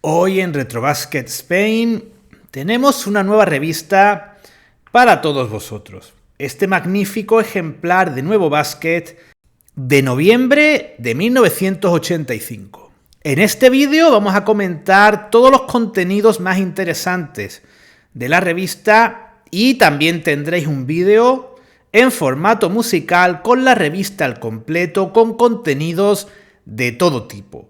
Hoy en Retrobasket Spain tenemos una nueva revista para todos vosotros. Este magnífico ejemplar de Nuevo Basket de noviembre de 1985. En este vídeo vamos a comentar todos los contenidos más interesantes de la revista y también tendréis un vídeo en formato musical con la revista al completo con contenidos de todo tipo.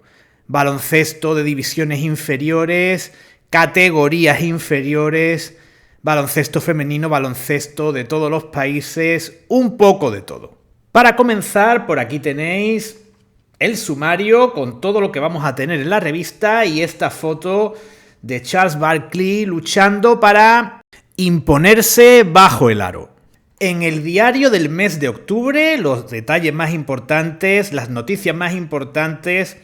Baloncesto de divisiones inferiores, categorías inferiores, baloncesto femenino, baloncesto de todos los países, un poco de todo. Para comenzar, por aquí tenéis el sumario con todo lo que vamos a tener en la revista y esta foto de Charles Barkley luchando para imponerse bajo el aro. En el diario del mes de octubre, los detalles más importantes, las noticias más importantes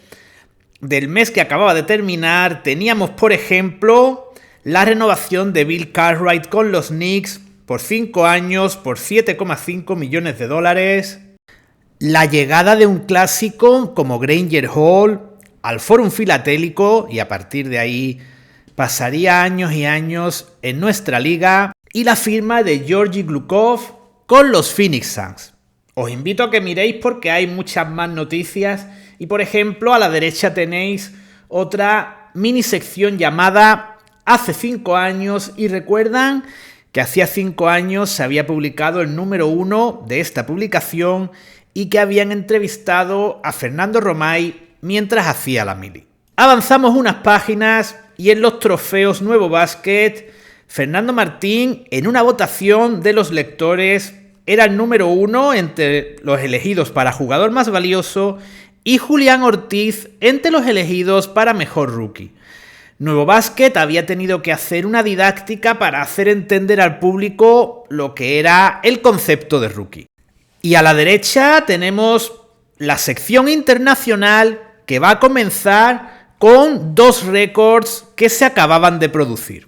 del mes que acababa de terminar, teníamos, por ejemplo, la renovación de Bill Cartwright con los Knicks por 5 años, por 7,5 millones de dólares, la llegada de un clásico como Granger Hall al Forum Filatélico, y a partir de ahí pasaría años y años en nuestra liga, y la firma de Georgi Glukov con los Phoenix Suns. Os invito a que miréis porque hay muchas más noticias y, por ejemplo, a la derecha tenéis otra mini sección llamada Hace 5 años, y recuerdan que hacía 5 años se había publicado el número 1 de esta publicación y que habían entrevistado a Fernando Romay mientras hacía la mili. Avanzamos unas páginas y en los trofeos Nuevo Basket, Fernando Martín, en una votación de los lectores, era el número 1 entre los elegidos para jugador más valioso y Julián Ortiz entre los elegidos para mejor rookie. Nuevo Basket había tenido que hacer una didáctica para hacer entender al público lo que era el concepto de rookie. Y a la derecha tenemos la sección internacional que va a comenzar con 2 récords que se acababan de producir.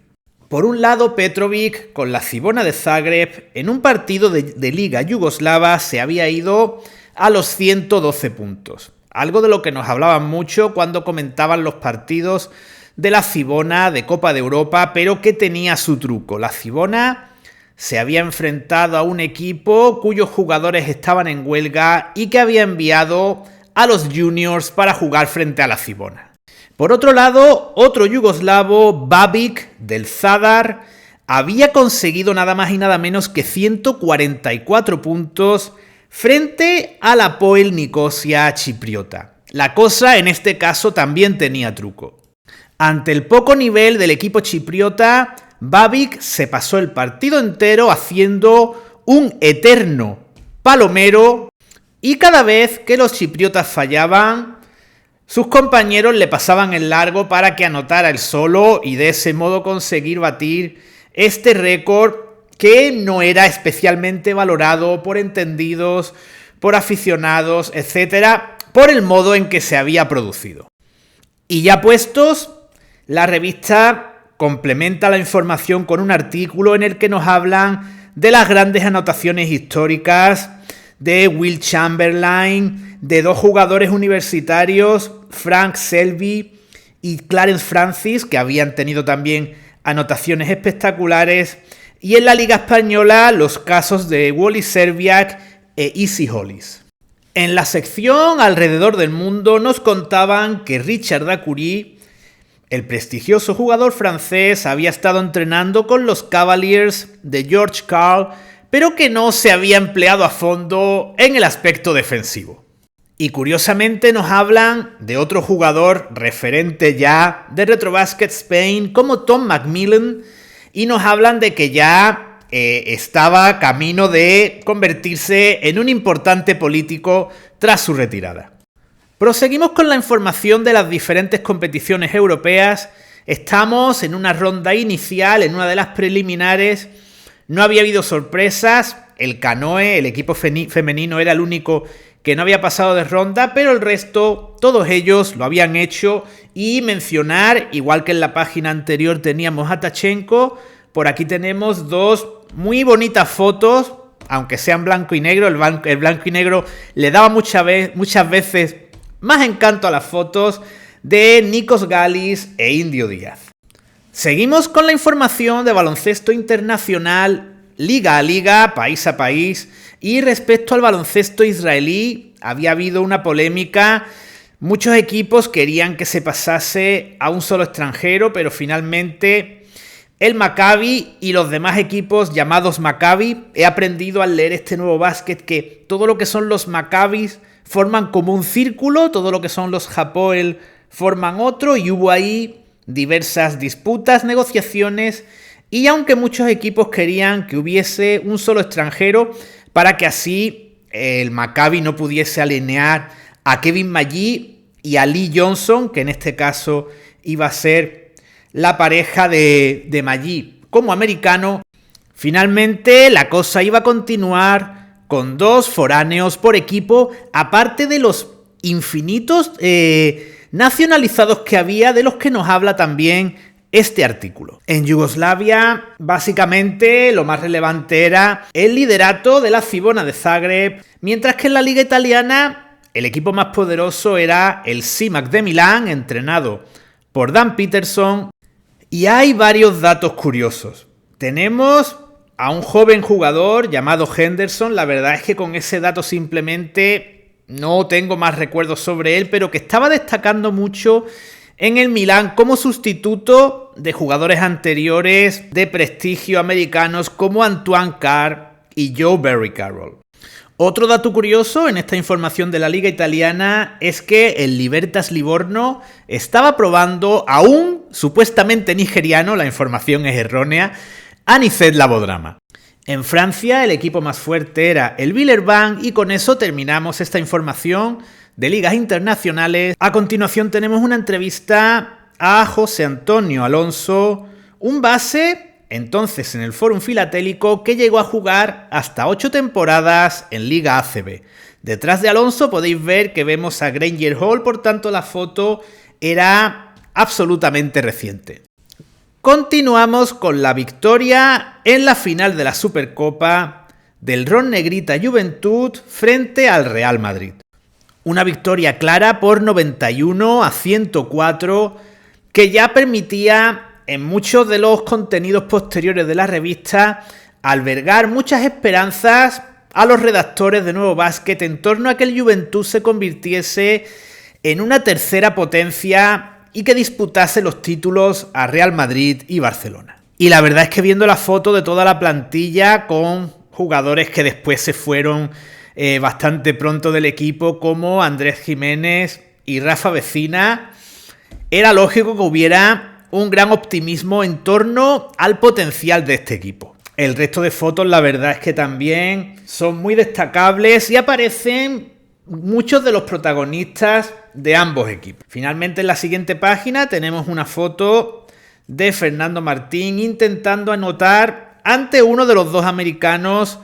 Por un lado, Petrovic con la Cibona de Zagreb en un partido de Liga Yugoslava se había ido a los 112 puntos. Algo de lo que nos hablaban mucho cuando comentaban los partidos de la Cibona de Copa de Europa, pero que tenía su truco. La Cibona se había enfrentado a un equipo cuyos jugadores estaban en huelga y que había enviado a los juniors para jugar frente a la Cibona. Por otro lado, otro yugoslavo, Babic, del Zadar, había conseguido nada más y nada menos que 144 puntos frente al Apoel Nicosia chipriota. La cosa en este caso también tenía truco. Ante el poco nivel del equipo chipriota, Babic se pasó el partido entero haciendo un eterno palomero y cada vez que los chipriotas fallaban, sus compañeros le pasaban el largo para que anotara el solo y de ese modo conseguir batir este récord que no era especialmente valorado por entendidos, por aficionados, etcétera, por el modo en que se había producido. Y ya puestos, la revista complementa la información con un artículo en el que nos hablan de las grandes anotaciones históricas de Will Chamberlain, de 2 jugadores universitarios, Frank Selby y Clarence Francis, que habían tenido también anotaciones espectaculares, y en la Liga Española los casos de Wally Szczerbiak e Easy Hollis. En la sección Alrededor del Mundo nos contaban que Richard Dacoury, el prestigioso jugador francés, había estado entrenando con los Cavaliers de George Karl, pero que no se había empleado a fondo en el aspecto defensivo. Y curiosamente nos hablan de otro jugador referente ya de Retrobasket Spain como Tom McMillan, y nos hablan de que ya estaba camino de convertirse en un importante político tras su retirada. Proseguimos con la información de las diferentes competiciones europeas. Estamos en una ronda inicial, en una de las preliminares. No había habido sorpresas. El Canoe, el equipo femenino, era el único que no había pasado de ronda, pero el resto, todos ellos lo habían hecho. Y mencionar, igual que en la página anterior teníamos a Tachenko, por aquí tenemos 2 muy bonitas fotos, aunque sean blanco y negro. El blanco y negro le daba muchas veces más encanto a las fotos de Nikos Galis e Indio Díaz. Seguimos con la información de baloncesto internacional, liga a liga, país a país, y respecto al baloncesto israelí había habido una polémica. Muchos equipos querían que se pasase a un solo extranjero, pero finalmente el Maccabi y los demás equipos llamados Maccabi, he aprendido al leer este nuevo básquet que todo lo que son los Maccabis forman como un círculo, todo lo que son los Hapoel forman otro, y hubo ahí diversas disputas, negociaciones, y aunque muchos equipos querían que hubiese un solo extranjero para que así el Maccabi no pudiese alinear a Kevin Magee y a Lee Johnson, que en este caso iba a ser la pareja de Magee como americano, finalmente la cosa iba a continuar con 2 foráneos por equipo, aparte de los infinitos nacionalizados que había, de los que nos habla también este artículo. En Yugoslavia, básicamente, lo más relevante era el liderato de la Cibona de Zagreb, mientras que en la liga italiana el equipo más poderoso era el Simac de Milán, entrenado por Dan Peterson, y hay varios datos curiosos. Tenemos a un joven jugador llamado Henderson, la verdad es que con ese dato simplemente no tengo más recuerdos sobre él, pero que estaba destacando mucho en el Milán como sustituto de jugadores anteriores de prestigio americanos como Antoine Carr y Joe Barry Carroll. Otro dato curioso en esta información de la liga italiana es que el Libertas Livorno estaba probando a un supuestamente nigeriano, la información es errónea, Anicet Labodrama. En Francia el equipo más fuerte era el Villeurbanne, y con eso terminamos esta información de ligas internacionales. A continuación tenemos una entrevista a José Antonio Alonso, un base entonces en el Fórum Filatélico que llegó a jugar hasta 8 temporadas en Liga ACB. Detrás de Alonso podéis ver que vemos a Granger Hall, por tanto la foto era absolutamente reciente. Continuamos con la victoria en la final de la Supercopa del Ron Negrita Juventud frente al Real Madrid. Una victoria clara por 91-104 que ya permitía en muchos de los contenidos posteriores de la revista albergar muchas esperanzas a los redactores de Nuevo Básquet en torno a que el Juventud se convirtiese en una tercera potencia y que disputase los títulos a Real Madrid y Barcelona. Y la verdad es que viendo la foto de toda la plantilla con jugadores que después se fueron bastante pronto del equipo, como Andrés Jiménez y Rafa Vecina, era lógico que hubiera un gran optimismo en torno al potencial de este equipo. El resto de fotos la verdad es que también son muy destacables y aparecen muchos de los protagonistas de ambos equipos. Finalmente en la siguiente página tenemos una foto de Fernando Martín intentando anotar ante uno de los 2 americanos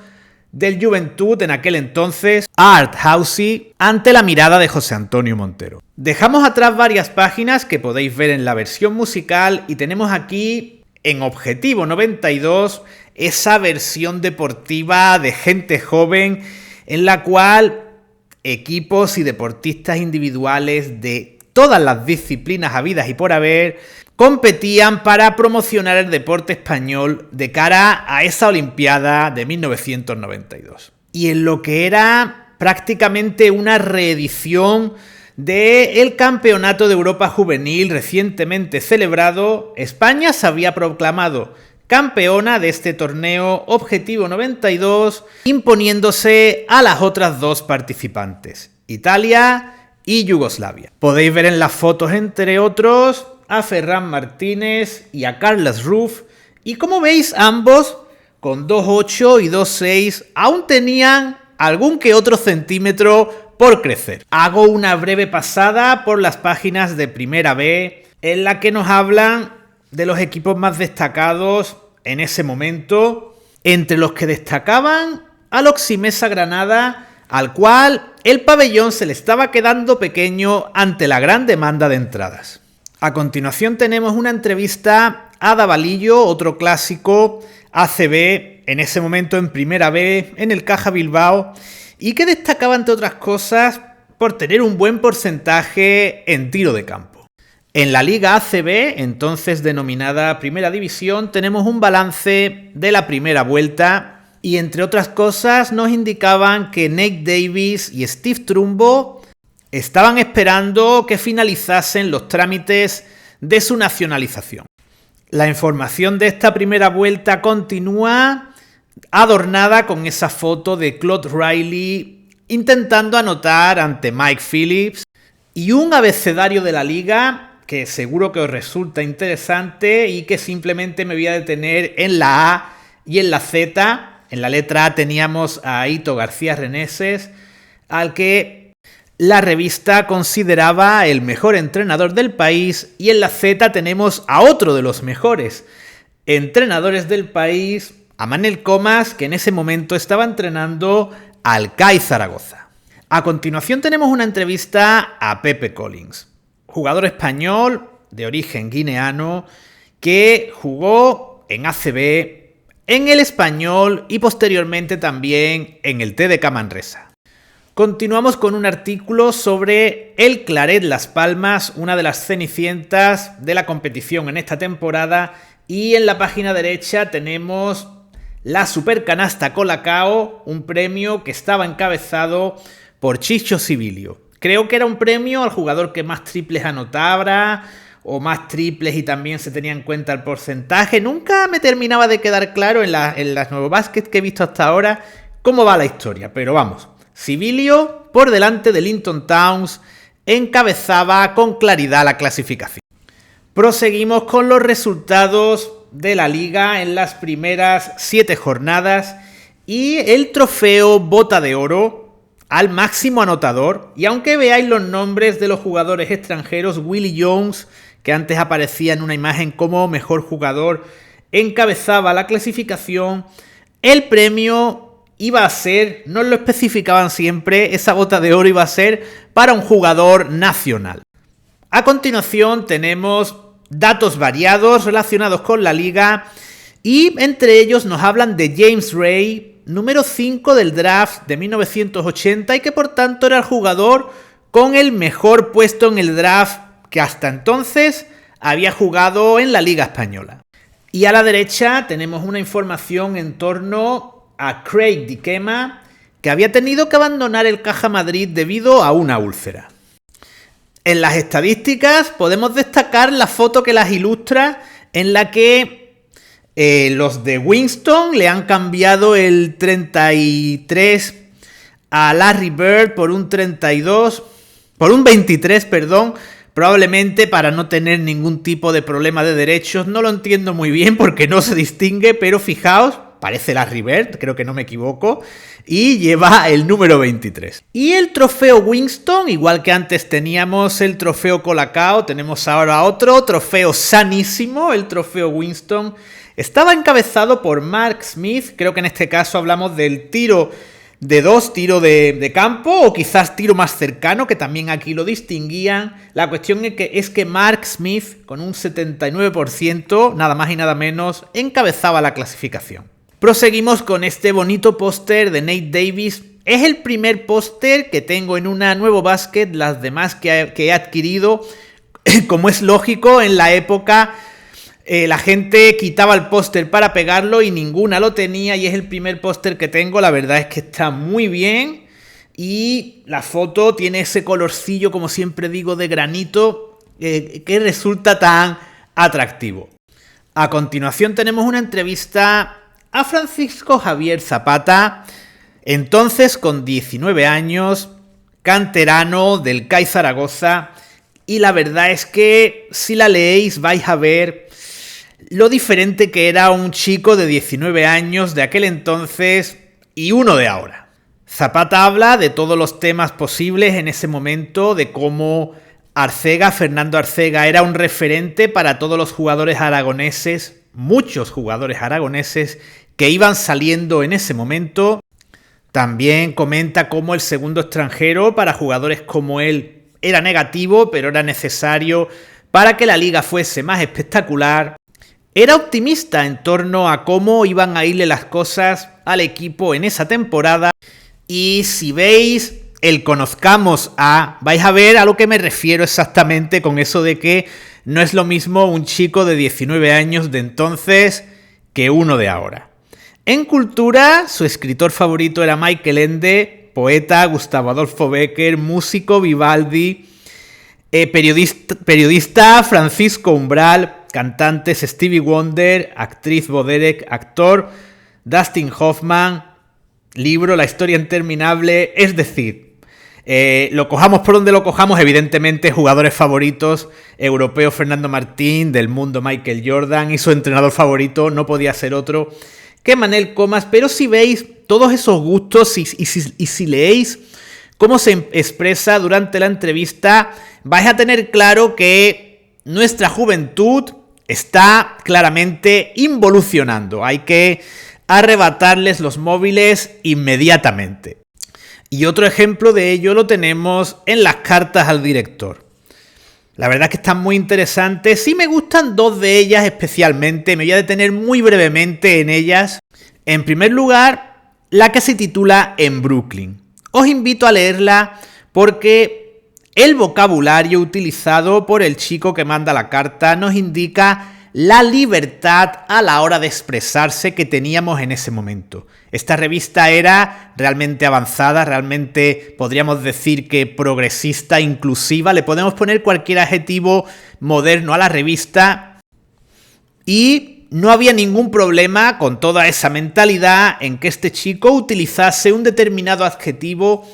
del Juventud en aquel entonces, Art Housey, ante la mirada de José Antonio Montero. Dejamos atrás varias páginas que podéis ver en la versión musical y tenemos aquí en Objetivo 92 esa versión deportiva de gente joven en la cual equipos y deportistas individuales de todas las disciplinas habidas y por haber competían para promocionar el deporte español de cara a esa Olimpiada de 1992. Y en lo que era prácticamente una reedición del Campeonato de Europa Juvenil recientemente celebrado, España se había proclamado campeona de este torneo Objetivo 92, imponiéndose a las otras 2 participantes, Italia y Yugoslavia. Podéis ver en las fotos, entre otros, a Ferran Martínez y a Carles Ruff, y como veis ambos con 2.8 y 2.6 aún tenían algún que otro centímetro por crecer. Hago una breve pasada por las páginas de Primera B en la que nos hablan de los equipos más destacados en ese momento, entre los que destacaban al Oximesa Granada, al cual el pabellón se le estaba quedando pequeño ante la gran demanda de entradas. A continuación tenemos una entrevista a Davalillo, otro clásico ACB, en ese momento en Primera B, en el Caja Bilbao, y que destacaba, entre otras cosas, por tener un buen porcentaje en tiro de campo. En la Liga ACB, entonces denominada Primera División, tenemos un balance de la primera vuelta y entre otras cosas nos indicaban que Nate Davis y Steve Trumbo estaban esperando que finalizasen los trámites de su nacionalización. La información de esta primera vuelta continúa adornada con esa foto de Claude Riley intentando anotar ante Mike Phillips y un abecedario de la liga que seguro que os resulta interesante y que simplemente me voy a detener en la A y en la Z. En la letra A teníamos a Hito García Reneses, al que la revista consideraba el mejor entrenador del país, y en la Z tenemos a otro de los mejores entrenadores del país, a Manel Comas, que en ese momento estaba entrenando al CAI Zaragoza. A continuación tenemos una entrevista a Pepe Collins, jugador español de origen guineano que jugó en ACB, en el Español y posteriormente también en el TDK Manresa. Continuamos con un artículo sobre el Claret Las Palmas, una de las cenicientas de la competición en esta temporada, y en la página derecha tenemos la Supercanasta Colacao, un premio que estaba encabezado por Chicho Sibilio. Creo que era un premio al jugador que más triples anotara o más triples y también se tenía en cuenta el porcentaje. Nunca me terminaba de quedar claro en las Nuevo Basket que he visto hasta ahora cómo va la historia, pero vamos. Sibilio, por delante de Linton Towns, encabezaba con claridad la clasificación. Proseguimos con los resultados de la liga en las primeras 7 jornadas y el trofeo Bota de Oro al máximo anotador. Y aunque veáis los nombres de los jugadores extranjeros, Willie Jones, que antes aparecía en una imagen como mejor jugador, encabezaba la clasificación. El premio iba a ser, nos lo especificaban siempre, esa Bota de Oro iba a ser para un jugador nacional. A continuación tenemos datos variados relacionados con la liga y entre ellos nos hablan de James Ray, número 5 del draft de 1980 y que por tanto era el jugador con el mejor puesto en el draft que hasta entonces había jugado en la Liga Española. Y a la derecha tenemos una información en torno a Craig Dikema, que había tenido que abandonar el Caja Madrid debido a una úlcera. En las estadísticas podemos destacar la foto que las ilustra, en la que los de Winston le han cambiado el 33 a Larry Bird por un 23, probablemente para no tener ningún tipo de problema de derechos. No lo entiendo muy bien porque no se distingue, pero fijaos, parece Larry Bird, creo que no me equivoco, y lleva el número 23. Y el trofeo Winston, igual que antes teníamos el trofeo Colacao, tenemos ahora otro trofeo sanísimo, el trofeo Winston. Estaba encabezado por Mark Smith, creo que en este caso hablamos del tiro de 2, tiro de campo o quizás tiro más cercano, que también aquí lo distinguían. La cuestión es que Mark Smith, con un 79%, nada más y nada menos, encabezaba la clasificación. Proseguimos con este bonito póster de Nate Davis. Es el primer póster que tengo en una Nuevo Basket, las demás que he adquirido, como es lógico, en la época la gente quitaba el póster para pegarlo y ninguna lo tenía, y es el primer póster que tengo. La verdad es que está muy bien y la foto tiene ese colorcillo, como siempre digo, de granito que resulta tan atractivo. A continuación tenemos una entrevista a Francisco Javier Zapata, entonces con 19 años, canterano del CAI Zaragoza, y la verdad es que si la leéis vais a ver lo diferente que era un chico de 19 años de aquel entonces y uno de ahora. Zapata habla de todos los temas posibles en ese momento, de cómo Fernando Arcega era un referente para todos los jugadores aragoneses, muchos jugadores aragoneses que iban saliendo en ese momento. También comenta cómo el segundo extranjero para jugadores como él era negativo, pero era necesario para que la liga fuese más espectacular. Era optimista en torno a cómo iban a irle las cosas al equipo en esa temporada. Y si veis el conozcamos a, vais a ver a lo que me refiero exactamente con eso de que no es lo mismo un chico de 19 años de entonces que uno de ahora. En cultura, su escritor favorito era Michael Ende, poeta Gustavo Adolfo Bécquer, músico Vivaldi, periodista Francisco Umbral, cantantes Stevie Wonder, actriz Bo Derek, actor Dustin Hoffman, libro La historia interminable, es decir, lo cojamos por donde lo cojamos, evidentemente jugadores favoritos, europeo Fernando Martín, del mundo Michael Jordan, y su entrenador favorito no podía ser otro que Manel Comas. Pero si veis todos esos gustos y si leéis cómo se expresa durante la entrevista, vais a tener claro que nuestra juventud está claramente involucionando. Hay que arrebatarles los móviles inmediatamente. Y otro ejemplo de ello lo tenemos en las cartas al director. La verdad es que están muy interesantes. Sí me gustan dos de ellas especialmente. Me voy a detener muy brevemente en ellas. En primer lugar, la que se titula En Brooklyn. Os invito a leerla porque el vocabulario utilizado por el chico que manda la carta nos indica la libertad a la hora de expresarse que teníamos en ese momento. Esta revista era realmente avanzada, realmente podríamos decir que progresista, inclusiva, le podemos poner cualquier adjetivo moderno a la revista y no había ningún problema con toda esa mentalidad en que este chico utilizase un determinado adjetivo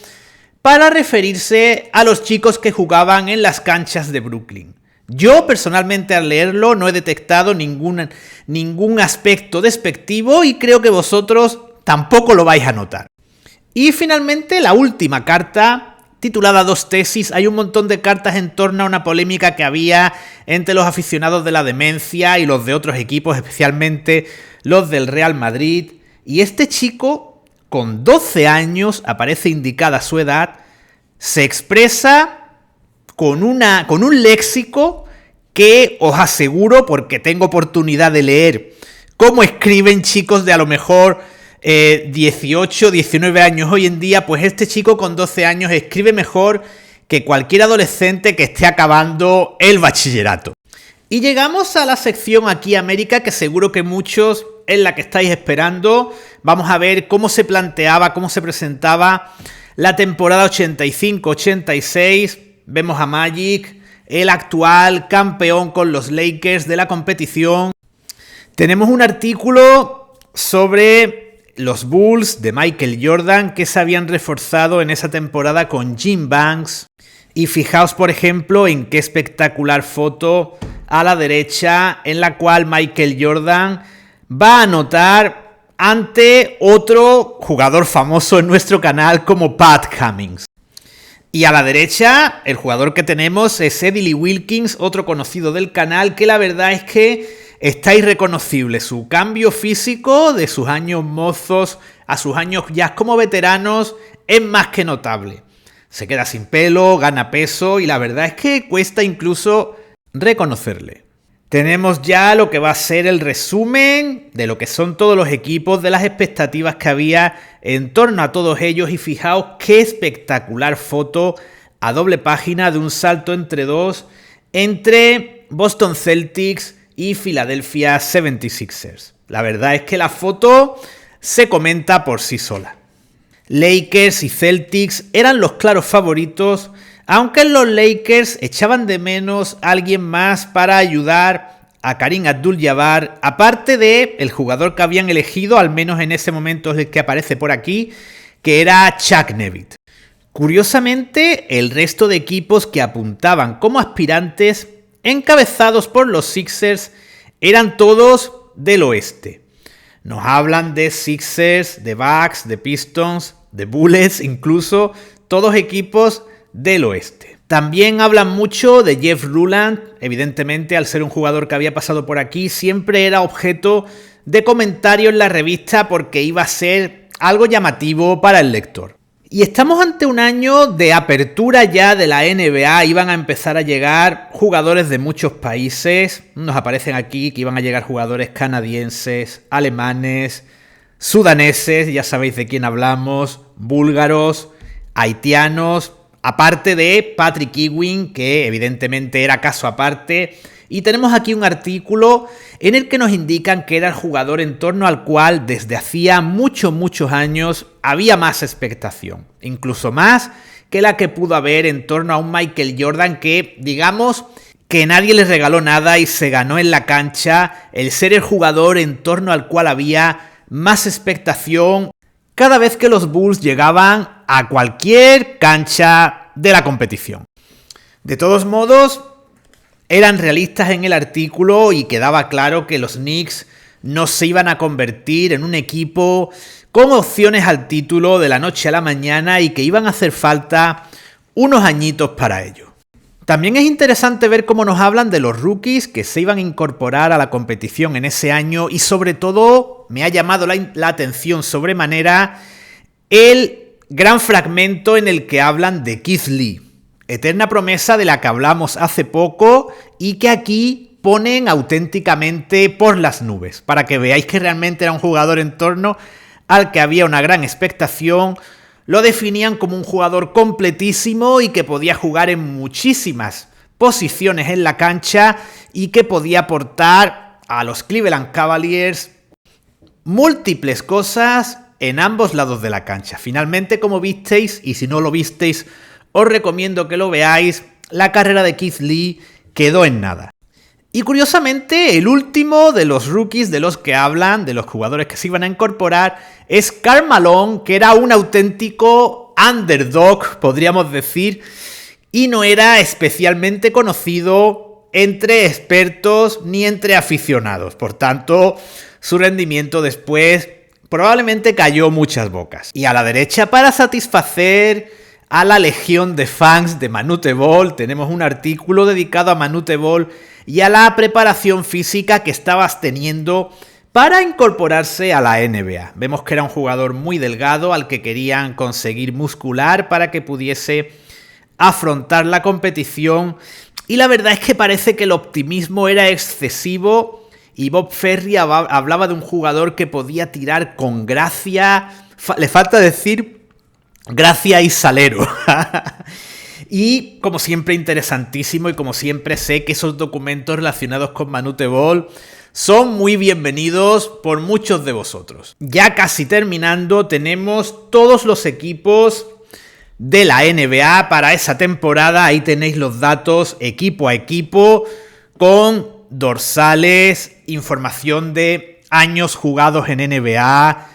para referirse a los chicos que jugaban en las canchas de Brooklyn. Yo personalmente al leerlo no he detectado ningún aspecto despectivo y creo que vosotros tampoco lo vais a notar. Y finalmente la última carta, titulada Dos tesis. Hay un montón de cartas en torno a una polémica que había entre los aficionados de la demencia y los de otros equipos, especialmente los del Real Madrid. Y este chico, con 12 años, aparece indicada su edad, se expresa con un léxico que os aseguro, porque tengo oportunidad de leer cómo escriben chicos de a lo mejor 18, 19 años hoy en día, pues este chico con 12 años escribe mejor que cualquier adolescente que esté acabando el bachillerato. Y llegamos a la sección Aquí América, que seguro que muchos es la que estáis esperando. Vamos a ver cómo se planteaba, cómo se presentaba la temporada 85-86. Vemos a Magic, el actual campeón con los Lakers de la competición. Tenemos un artículo sobre los Bulls de Michael Jordan que se habían reforzado en esa temporada con Jim Banks. Y fijaos, por ejemplo, en qué espectacular foto a la derecha en la cual Michael Jordan va a anotar ante otro jugador famoso en nuestro canal como Pat Cummings. Y a la derecha, el jugador que tenemos es Eddie Lee Wilkins, otro conocido del canal, que la verdad es que está irreconocible. Su cambio físico de sus años mozos a sus años ya como veteranos es más que notable. Se queda sin pelo, gana peso y la verdad es que cuesta incluso reconocerle. Tenemos ya lo que va a ser el resumen de lo que son todos los equipos, de las expectativas que había en torno a todos ellos y fijaos qué espectacular foto a doble página de un salto entre dos entre Boston Celtics y Philadelphia 76ers. La verdad es que la foto se comenta por sí sola. Lakers y Celtics eran los claros favoritos, aunque en los Lakers echaban de menos a alguien más para ayudar a Kareem Abdul-Jabbar, aparte de el jugador que habían elegido, al menos en ese momento es el que aparece por aquí, que era Chuck Nevitt. Curiosamente, el resto de equipos que apuntaban como aspirantes, encabezados por los Sixers, eran todos del oeste. Nos hablan de Sixers, de Bucks, de Pistons, de Bullets, incluso todos equipos del oeste. También hablan mucho de Jeff Ruland, evidentemente al ser un jugador que había pasado por aquí, siempre era objeto de comentario en la revista porque iba a ser algo llamativo para el lector. Y estamos ante un año de apertura ya de la NBA, iban a empezar a llegar jugadores de muchos países, nos aparecen aquí que iban a llegar jugadores canadienses, alemanes, sudaneses, ya sabéis de quién hablamos, búlgaros, haitianos, aparte de Patrick Ewing, que evidentemente era caso aparte. Y tenemos aquí un artículo en el que nos indican que era el jugador en torno al cual desde hacía muchos años había más expectación, incluso más que la que pudo haber en torno a un Michael Jordan que, digamos, que nadie le regaló nada y se ganó en la cancha el ser el jugador en torno al cual había más expectación cada vez que los Bulls llegaban a cualquier cancha de la competición. De todos modos, eran realistas en el artículo y quedaba claro que los Knicks no se iban a convertir en un equipo con opciones al título de la noche a la mañana y que iban a hacer falta unos añitos para ello. También es interesante ver cómo nos hablan de los rookies que se iban a incorporar a la competición en ese año y sobre todo me ha llamado la atención sobremanera el gran fragmento en el que hablan de Keith Lee, eterna promesa de la que hablamos hace poco y que aquí ponen auténticamente por las nubes, para que veáis que realmente era un jugador en torno al que había una gran expectación. Lo definían como un jugador completísimo y que podía jugar en muchísimas posiciones en la cancha y que podía aportar a los Cleveland Cavaliers múltiples cosas en ambos lados de la cancha. Finalmente, como visteis, y si no lo visteis, os recomiendo que lo veáis, la carrera de Keith Lee quedó en nada. Y curiosamente, el último de los rookies de los que hablan, de los jugadores que se iban a incorporar, es Karl Malone, que era un auténtico underdog, podríamos decir, y no era especialmente conocido entre expertos ni entre aficionados. Por tanto, su rendimiento después probablemente cayó muchas bocas. Y a la derecha, para satisfacer a la legión de fans de Manute Bol, tenemos un artículo dedicado a Manute Bol y a la preparación física que estabas teniendo para incorporarse a la NBA. Vemos que era un jugador muy delgado al que querían conseguir muscular para que pudiese afrontar la competición y la verdad es que parece que el optimismo era excesivo y Bob Ferry hablaba de un jugador que podía tirar con gracia, le falta decir gracia y salero. Y como siempre interesantísimo y como siempre sé que esos documentos relacionados con Manute Bol son muy bienvenidos por muchos de vosotros. Ya casi terminando, tenemos todos los equipos de la NBA para esa temporada. Ahí tenéis los datos equipo a equipo con dorsales, información de años jugados en NBA.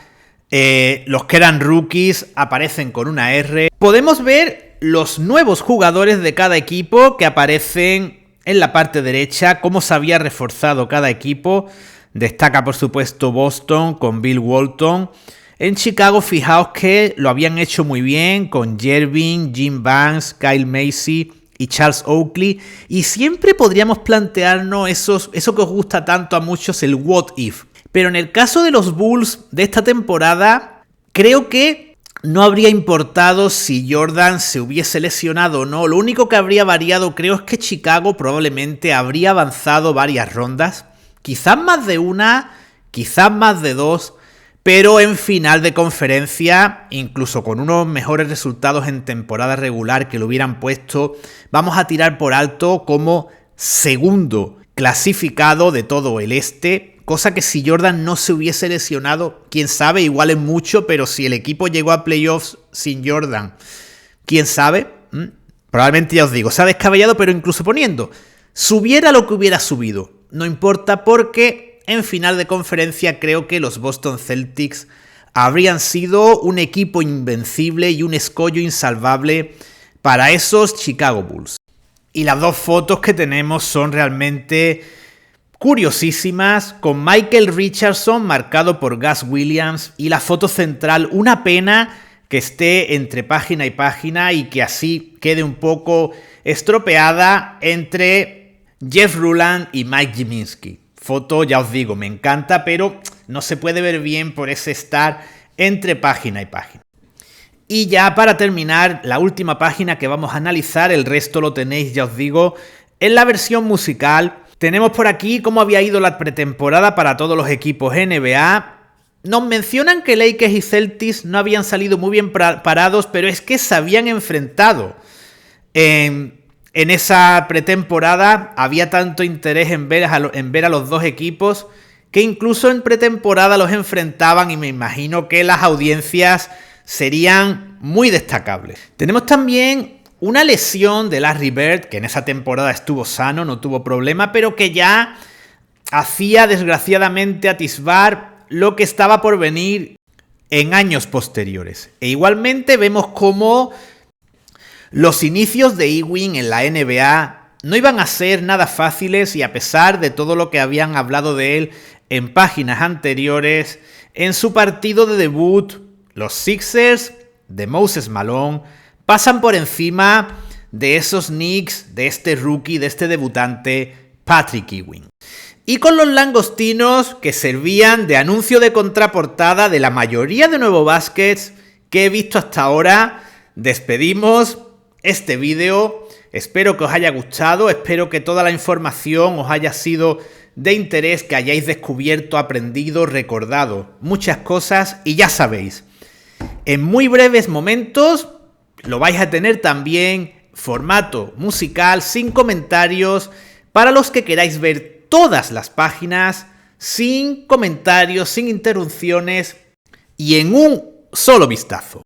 Los que eran rookies aparecen con una R. Podemos ver los nuevos jugadores de cada equipo que aparecen en la parte derecha, cómo se había reforzado cada equipo. Destaca por supuesto Boston con Bill Walton. En Chicago, fijaos que lo habían hecho muy bien con Jervin, Jim Banks, Kyle Macy y Charles Oakley. Y siempre podríamos plantearnos eso que os gusta tanto a muchos, el what if. Pero en el caso de los Bulls de esta temporada, creo que no habría importado si Jordan se hubiese lesionado o no. Lo único que habría variado, creo, es que Chicago probablemente habría avanzado varias rondas. Quizás más de una, quizás más de dos. Pero en final de conferencia, incluso con unos mejores resultados en temporada regular que lo hubieran puesto, vamos a tirar por alto como segundo clasificado de todo el este. Cosa que si Jordan no se hubiese lesionado, quién sabe, igual es mucho, pero si el equipo llegó a playoffs sin Jordan, quién sabe, probablemente ya os digo, se ha descabellado, pero incluso poniendo, subiera lo que hubiera subido, no importa porque en final de conferencia creo que los Boston Celtics habrían sido un equipo invencible y un escollo insalvable para esos Chicago Bulls. Y las dos fotos que tenemos son realmente curiosísimas, con Michael Richardson marcado por Gus Williams y la foto central, una pena que esté entre página y página y que así quede un poco estropeada entre Jeff Ruland y Mike Gminski. Foto, ya os digo, me encanta, pero no se puede ver bien por ese estar entre página y página. Y ya para terminar, la última página que vamos a analizar, el resto lo tenéis, ya os digo, en la versión musical. Tenemos por aquí cómo había ido la pretemporada para todos los equipos NBA. nos mencionan que Lakers y Celtics no habían salido muy bien parados, pero es que se habían enfrentado. En esa pretemporada había tanto interés en ver a los dos equipos que incluso en pretemporada los enfrentaban y me imagino que las audiencias serían muy destacables. Tenemos también una lesión de Larry Bird, que en esa temporada estuvo sano, no tuvo problema, pero que ya hacía desgraciadamente atisbar lo que estaba por venir en años posteriores. E igualmente vemos cómo los inicios de Ewing en la NBA no iban a ser nada fáciles y a pesar de todo lo que habían hablado de él en páginas anteriores, en su partido de debut, los Sixers de Moses Malone pasan por encima de esos Knicks, de este rookie, de este debutante, Patrick Ewing. Y con los langostinos que servían de anuncio de contraportada de la mayoría de Nuevo Baskets que he visto hasta ahora, despedimos este vídeo. Espero que os haya gustado, espero que toda la información os haya sido de interés, que hayáis descubierto, aprendido, recordado muchas cosas y ya sabéis, en muy breves momentos lo vais a tener también formato musical sin comentarios para los que queráis ver todas las páginas sin comentarios, sin interrupciones y en un solo vistazo.